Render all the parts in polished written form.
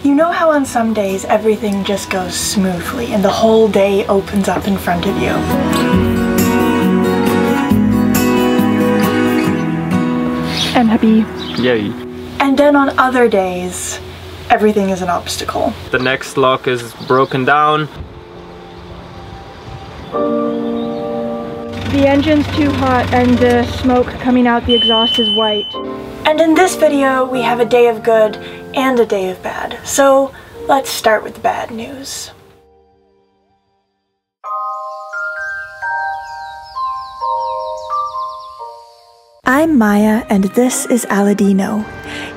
You know how on some days everything just goes smoothly and the whole day opens up in front of you? I'm happy. Yay. And then on other days, everything is an obstacle. The next lock is broken down. The engine's too hot and the smoke coming out the exhaust is white. And in this video, we have a day of good and a day of bad. So let's start with the bad news. I'm Maya and this is Aladino.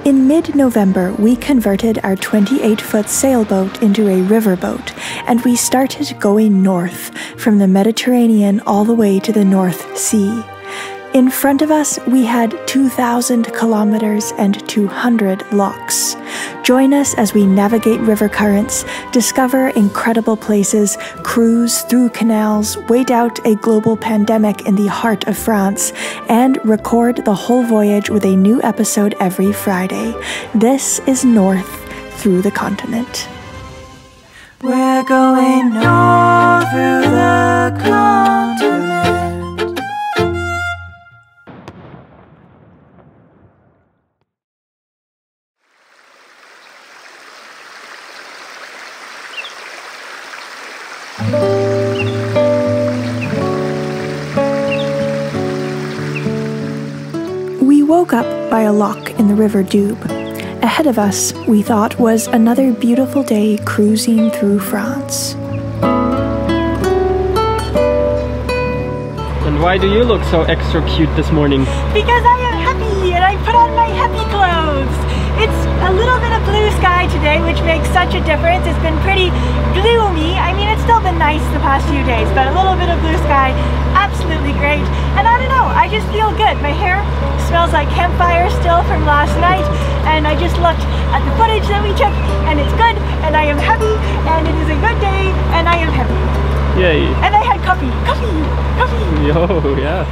In mid-November, we converted our 28-foot sailboat into a riverboat, and we started going north from the Mediterranean all the way to the North Sea. In front of us, we had 2,000 kilometers and 200 locks. Join us as we navigate river currents, discover incredible places, cruise through canals, wait out a global pandemic in the heart of France, and record the whole voyage with a new episode every Friday. This is North Through the Continent. We're going north through the continent. We woke up by a lock in the River Doubs. Ahead of us, we thought, was another beautiful day cruising through France. And why do you look so extra cute this morning? Because I am happy and I put on my happy clothes. It's a little bit of blue sky today, which makes such a difference. It's been pretty gloomy. I mean, it's still been nice the past few days, but a little bit of blue sky, absolutely great. And I don't know, I just feel good. My hair smells like campfire still from last night, and I just looked at the footage that we took, and it's good, and I am happy, and it is a good day, and I am happy. Yay. And I had coffee. Yo, yeah.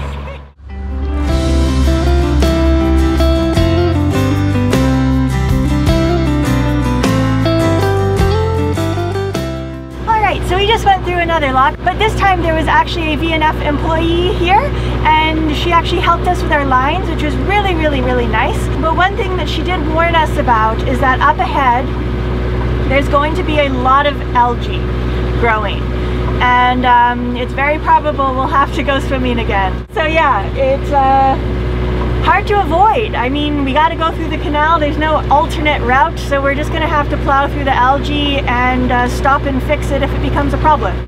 So we just went through another lock, but this time there was actually a VNF employee here, and she actually helped us with our lines, which was really, really, really nice. But one thing that she did warn us about is that up ahead, there's going to be a lot of algae growing. And it's very probable we'll have to go swimming again. So yeah, it's hard to avoid. I mean, we got to go through the canal. There's no alternate route, so we're just going to have to plow through the algae and stop and fix it if it becomes a problem.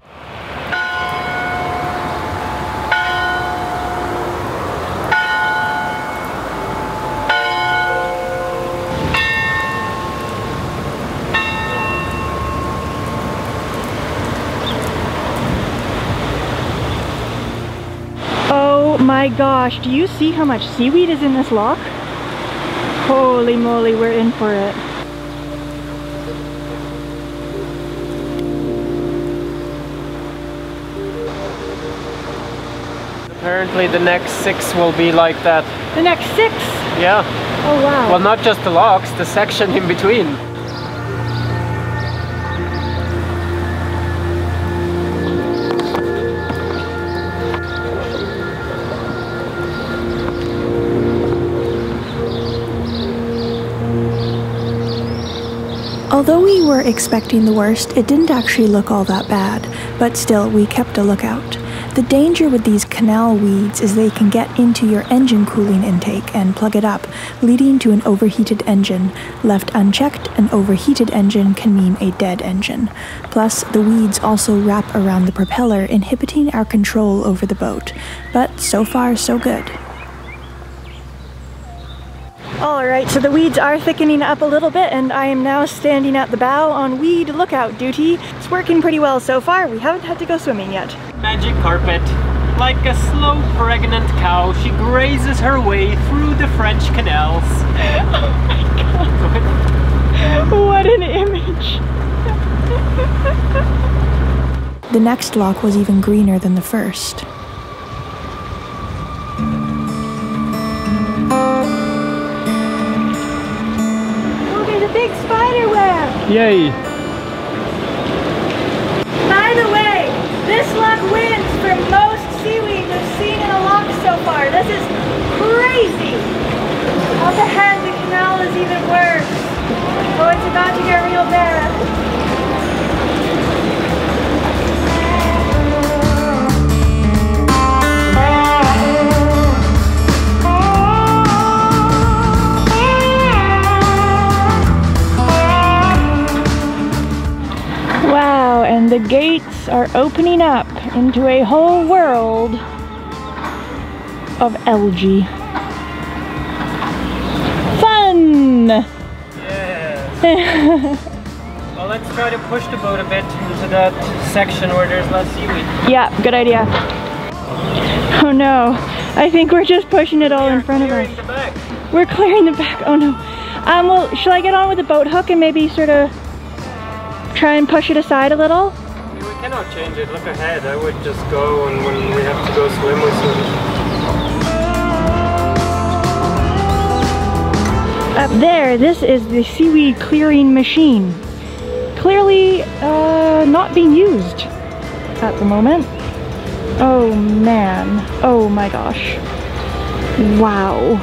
Oh my gosh, do you see how much seaweed is in this lock? Holy moly, we're in for it. Apparently the next 6 will be like that. The next 6? Yeah. Oh wow. Well, not just the locks, the section in between. Although we were expecting the worst, it didn't actually look all that bad, but still, we kept a lookout. The danger with these canal weeds is they can get into your engine cooling intake and plug it up, leading to an overheated engine. Left unchecked, an overheated engine can mean a dead engine. Plus, the weeds also wrap around the propeller, inhibiting our control over the boat. But so far, so good. Alright, so the weeds are thickening up a little bit, and I am now standing at the bow on weed lookout duty. It's working pretty well so far. We haven't had to go swimming yet. Magic carpet. Like a slow pregnant cow, she grazes her way through the French canals. Oh my god. What an image. The next lock was even greener than the first. Oh, there's a big spider web! Yay! By the way, this lock wins for most seaweed we've seen in a lock so far. This is crazy! Up ahead, the canal is even worse. Oh, it's about to get real bad. Wow, and the gates are opening up into a whole world of algae. Fun! Yes. Well, let's try to push the boat a bit into that section where there's less seaweed. Yeah, good idea. Oh no, I think we're just pushing it all in front of us. The back. We're clearing the back, oh no. Well, shall I get on with the boat hook and maybe sort of try and push it aside a little? I mean, we cannot change it. Look ahead. I would just go, and when we have to go swim, we swim. Up there, this is the seaweed clearing machine. Clearly not being used at the moment. Oh man, oh my gosh. Wow.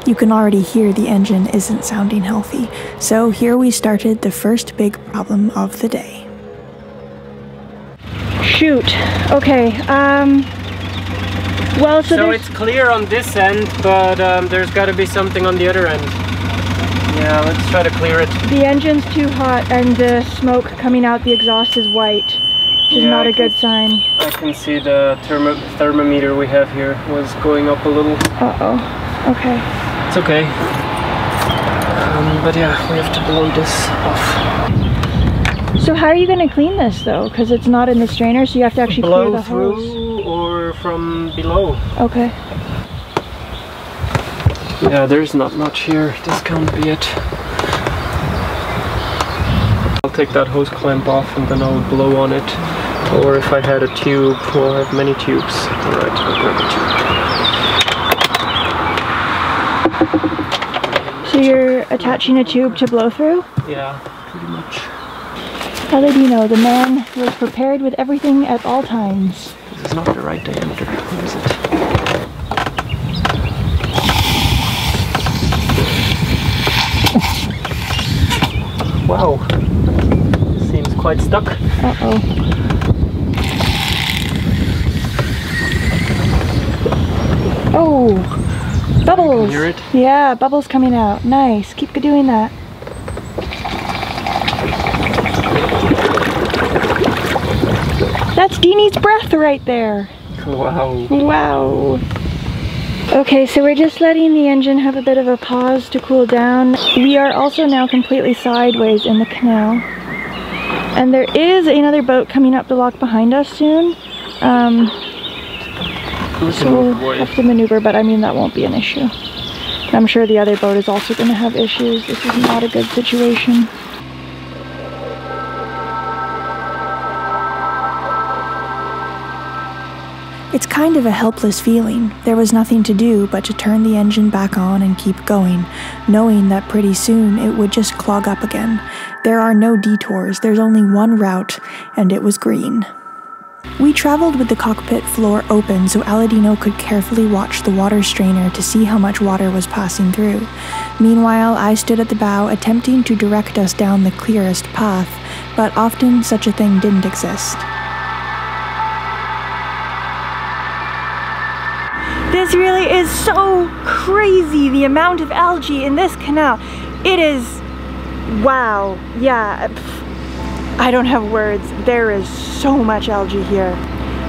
You can already hear the engine isn't sounding healthy, so here we started the first big problem of the day. Shoot, okay, well, so it's clear on this end, but there's got to be something on the other end. Yeah, let's try to clear it. The engine's too hot and the smoke coming out the exhaust is white, which is not a good sign. I can see the thermometer we have here was going up a little. Uh-oh, okay. It's okay. But yeah, we have to blow this off. So how are you going to clean this though? Because it's not in the strainer, so you have to actually clear the hose. Blow through or from below. Okay. Yeah, there's not much here. This can't be it. I'll take that hose clamp off and then I'll blow on it. Or if I had a tube, well, I have many tubes. Alright, I'll grab a tube. So you're attaching a tube to blow through? Yeah, pretty much. Aladino, the man was prepared with everything at all times. This is not the right diameter. What is it? Wow. Seems quite stuck. Uh-oh. Oh! Bubbles! Hear it? Yeah, bubbles coming out. Nice. Keep doing that. That's Deanie's breath right there. Wow. Wow. Okay, so we're just letting the engine have a bit of a pause to cool down. We are also now completely sideways in the canal. And there is another boat coming up the lock behind us soon. So we'll have to maneuver, but I mean that won't be an issue. I'm sure the other boat is also going to have issues. This is not a good situation. It's kind of a helpless feeling. There was nothing to do but to turn the engine back on and keep going, knowing that pretty soon it would just clog up again. There are no detours, there's only one route, and it was green. We traveled with the cockpit floor open so Aladino could carefully watch the water strainer to see how much water was passing through. Meanwhile, I stood at the bow attempting to direct us down the clearest path, but often such a thing didn't exist. This really is so crazy, the amount of algae in this canal. It is, wow, yeah, I don't have words. There is so much algae here.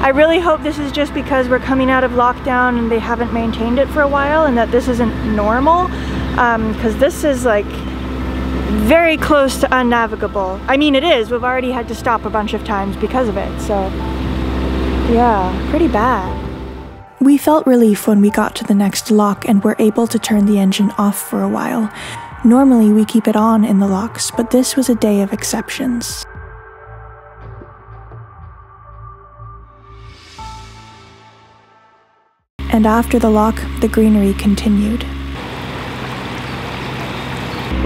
I really hope this is just because we're coming out of lockdown and they haven't maintained it for a while and that this isn't normal, because this is like very close to unnavigable. I mean, it is. We've already had to stop a bunch of times because of it, so yeah, pretty bad. We felt relief when we got to the next lock and were able to turn the engine off for a while. Normally we keep it on in the locks, but this was a day of exceptions. And after the lock, the greenery continued.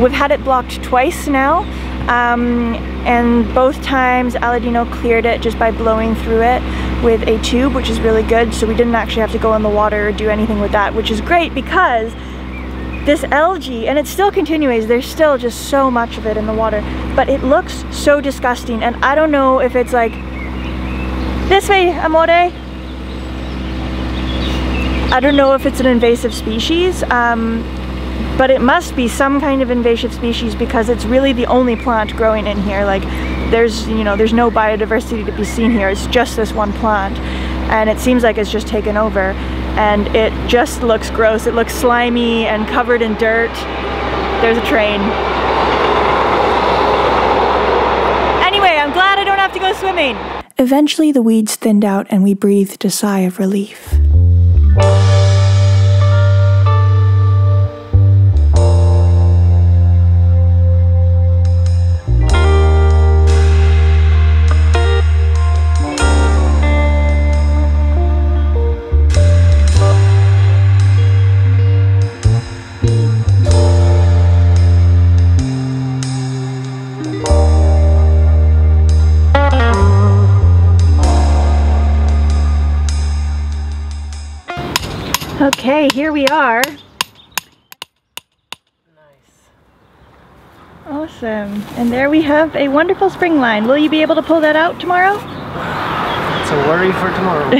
We've had it blocked twice now, and both times Aladino cleared it just by blowing through it with a tube, which is really good, so we didn't actually have to go in the water or do anything with that, which is great because this algae, and it's still continuing, there's still just so much of it in the water, but it looks so disgusting, and I don't know if it's like, this way, amore. I don't know if it's an invasive species, but it must be some kind of invasive species because it's really the only plant growing in here. Like, there's no biodiversity to be seen here. It's just this one plant, and it seems like it's just taken over, and it just looks gross. It looks slimy and covered in dirt. There's a train. Anyway, I'm glad I don't have to go swimming. Eventually the weeds thinned out and we breathed a sigh of relief. Okay, here we are. Nice. Awesome. And there we have a wonderful spring line. Will you be able to pull that out tomorrow? It's a worry for tomorrow.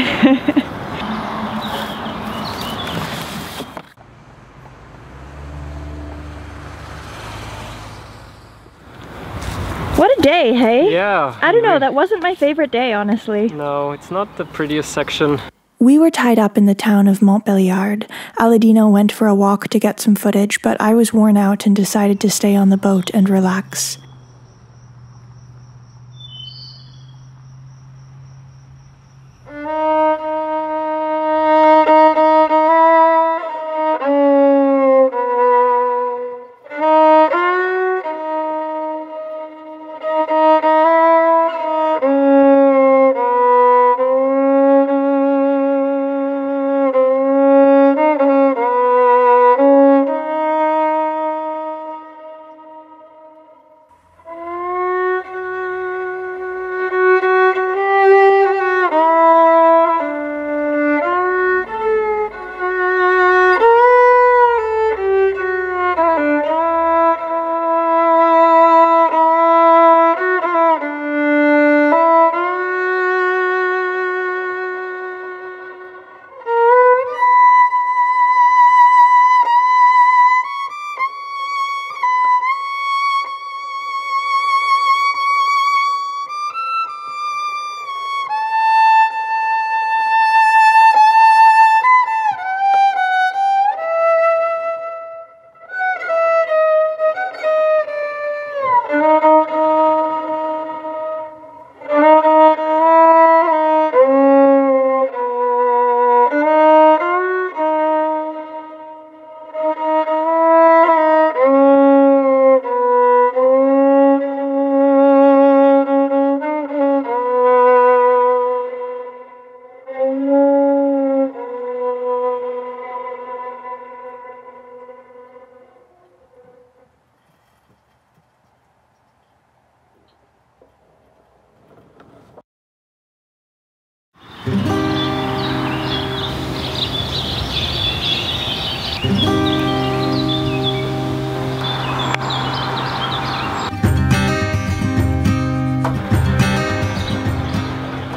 What a day, hey? Yeah. I don't know, that wasn't my favorite day, honestly. No, it's not the prettiest section. We were tied up in the town of Montbéliard. Aladino went for a walk to get some footage, but I was worn out and decided to stay on the boat and relax.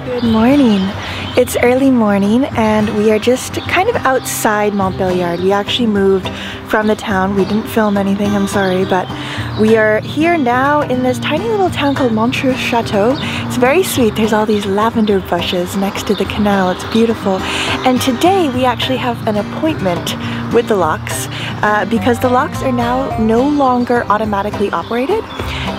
Good morning. It's early morning and we are just kind of outside Montbéliard. We actually moved from the town. We didn't film anything, I'm sorry, but we are here now in this tiny little town called Montreux Chateau. It's very sweet. There's all these lavender bushes next to the canal. It's beautiful. And today we actually have an appointment with the locks because the locks are now no longer automatically operated.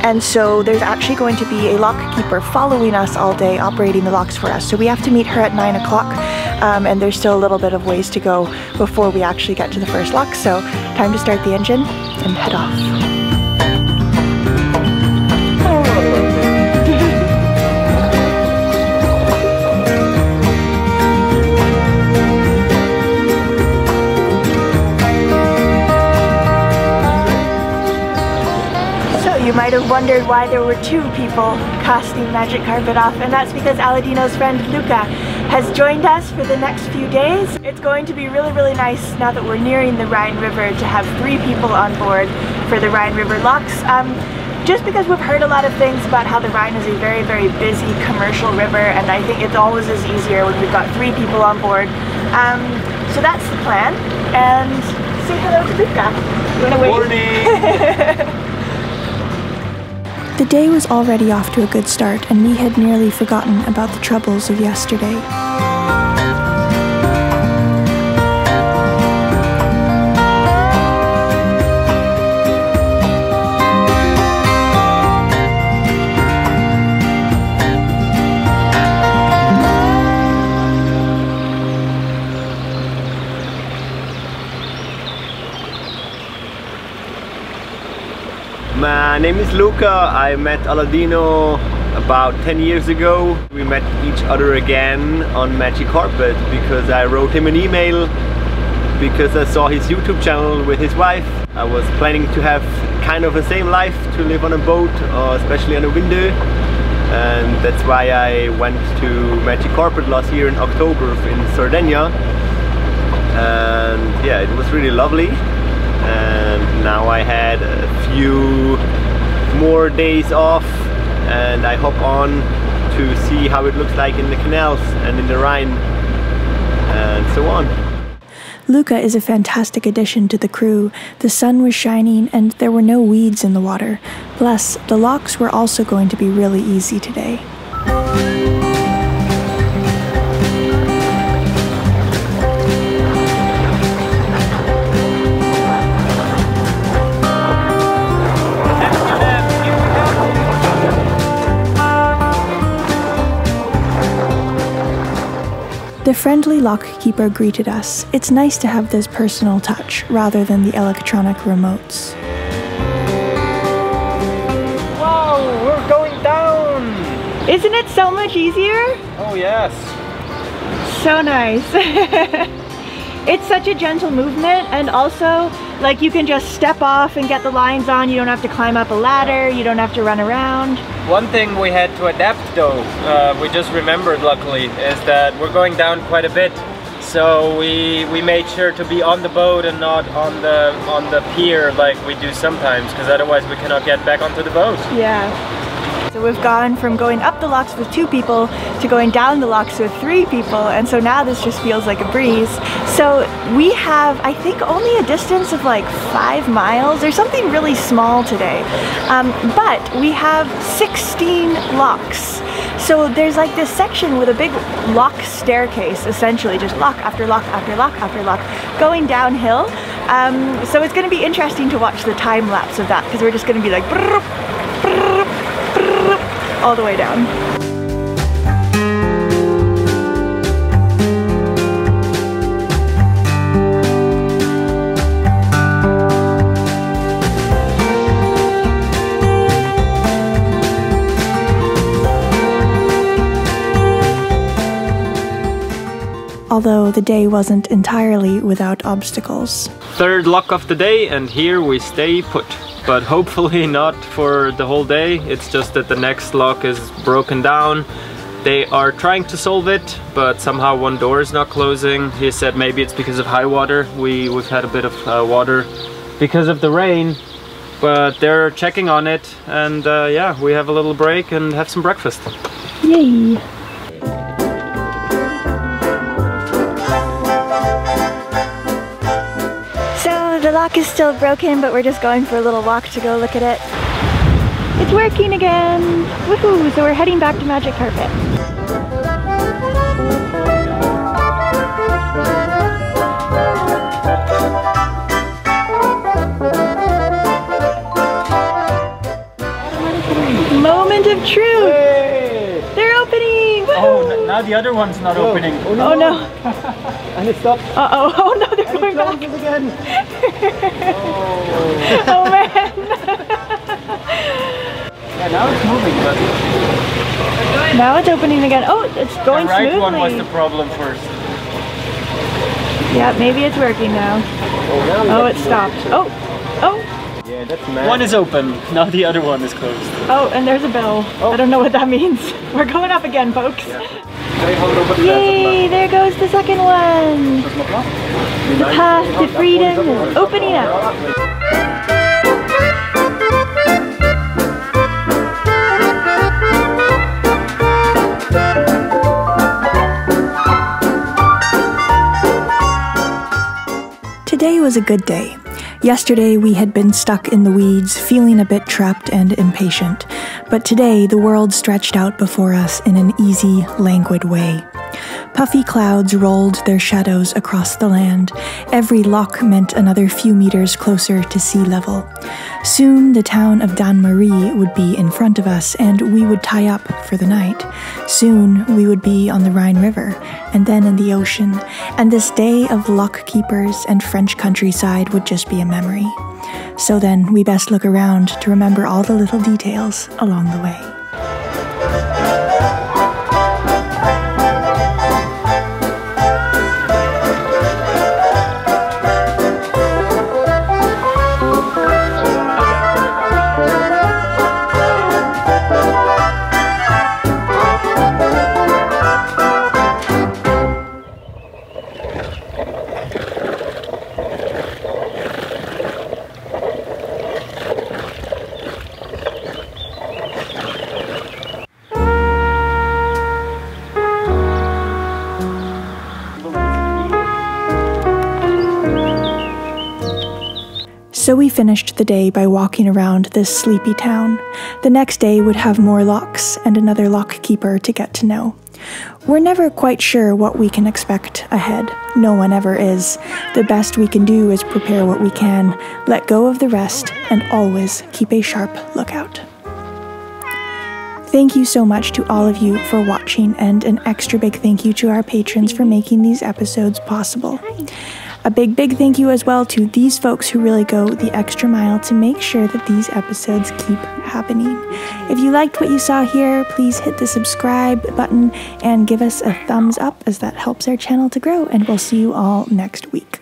And so there's actually going to be a lock keeper following us all day, operating the locks for us. So we have to meet her at 9 o'clock, and there's still a little bit of ways to go before we actually get to the first lock. So time to start the engine and head off. might have wondered why there were two people casting Magic Carpet off, and that's because Aladino's friend Luca has joined us for the next few days. It's going to be really, really nice now that we're nearing the Rhine River to have 3 people on board for the Rhine River locks. Just because we've heard a lot of things about how the Rhine is a very, very busy commercial river, and I think it always is easier when we've got 3 people on board. So that's the plan, and say hello to Luca. Good morning! The day was already off to a good start, and we had nearly forgotten about the troubles of yesterday. My name is Luca. I met Aladino about 10 years ago. We met each other again on Magic Carpet because I wrote him an email because I saw his YouTube channel with his wife. I was planning to have kind of the same life, to live on a boat, especially on a window, and that's why I went to Magic Carpet last year in October in Sardinia, and yeah, it was really lovely. And now I had a few more days off, and I hop on to see how it looks like in the canals and in the Rhine and so on. Luca is a fantastic addition to the crew. The sun was shining and there were no weeds in the water. Plus, the locks were also going to be really easy today. The friendly lockkeeper greeted us. It's nice to have this personal touch rather than the electronic remotes. Wow, we're going down! Isn't it so much easier? Oh yes. So nice. It's such a gentle movement, and also like you can just step off and get the lines on. You don't have to climb up a ladder, you don't have to run around. One thing we had to adapt though, we just remembered luckily, is that we're going down quite a bit. So we made sure to be on the boat and not on the pier like we do sometimes, because otherwise we cannot get back onto the boat. Yeah. So we've gone from going up the locks with 2 people to going down the locks with 3 people, and so now this just feels like a breeze. So we have, I think, only a distance of like 5 miles or something really small today. But we have 16 locks. So there's like this section with a big lock staircase, essentially, just lock after lock after lock after lock, going downhill. So it's going to be interesting to watch the time lapse of that, because we're just going to be like brrr, brrr, brrr, all the way down. Although the day wasn't entirely without obstacles. 3rd lock of the day, and here we stay put. But hopefully not for the whole day. It's just that the next lock is broken down. They are trying to solve it, but somehow one door is not closing. He said maybe it's because of high water. We've had a bit of water because of the rain, but they're checking on it, and yeah, we have a little break and have some breakfast. Yay! The lock is still broken, but we're just going for a little walk to go look at it. It's working again! Woohoo! So we're heading back to Magic Carpet. Moment of truth! Hey! They're opening! Woohoo! Oh, now the other one's not opening. Oh no! Oh, no. And it stopped. Uh-oh, oh no, they're going back again. Oh man! Yeah, now it's moving, but now it's opening again. Oh, it's going the right smoothly. one was the problem first. Yeah, maybe it's working now. Oh, Oh, it stopped. Oh, oh! Yeah, Yeah, that's mad. One is open, now the other one is closed. Oh, and there's a bell. Oh. I don't know what that means. We're going up again, folks. Yeah. Yay, there goes the second one. The path to freedom is opening up. Today was a good day. Yesterday we had been stuck in the weeds, feeling a bit trapped and impatient. But today the world stretched out before us in an easy, languid way. Puffy clouds rolled their shadows across the land. Every lock meant another few meters closer to sea level. Soon the town of Dannemarie would be in front of us, and we would tie up for the night. Soon we would be on the Rhine River, and then in the ocean, and this day of lock keepers and French countryside would just be a memory. So then we best look around to remember all the little details along the way. So we finished the day by walking around this sleepy town. The next day would have more locks and another lock keeper to get to know. We're never quite sure what we can expect ahead. No one ever is. The best we can do is prepare what we can, let go of the rest, and always keep a sharp lookout. Thank you so much to all of you for watching, and an extra big thank you to our patrons for making these episodes possible. A big thank you as well to these folks who really go the extra mile to make sure that these episodes keep happening. If you liked what you saw here, please hit the subscribe button and give us a thumbs up, as that helps our channel to grow, and we'll see you all next week.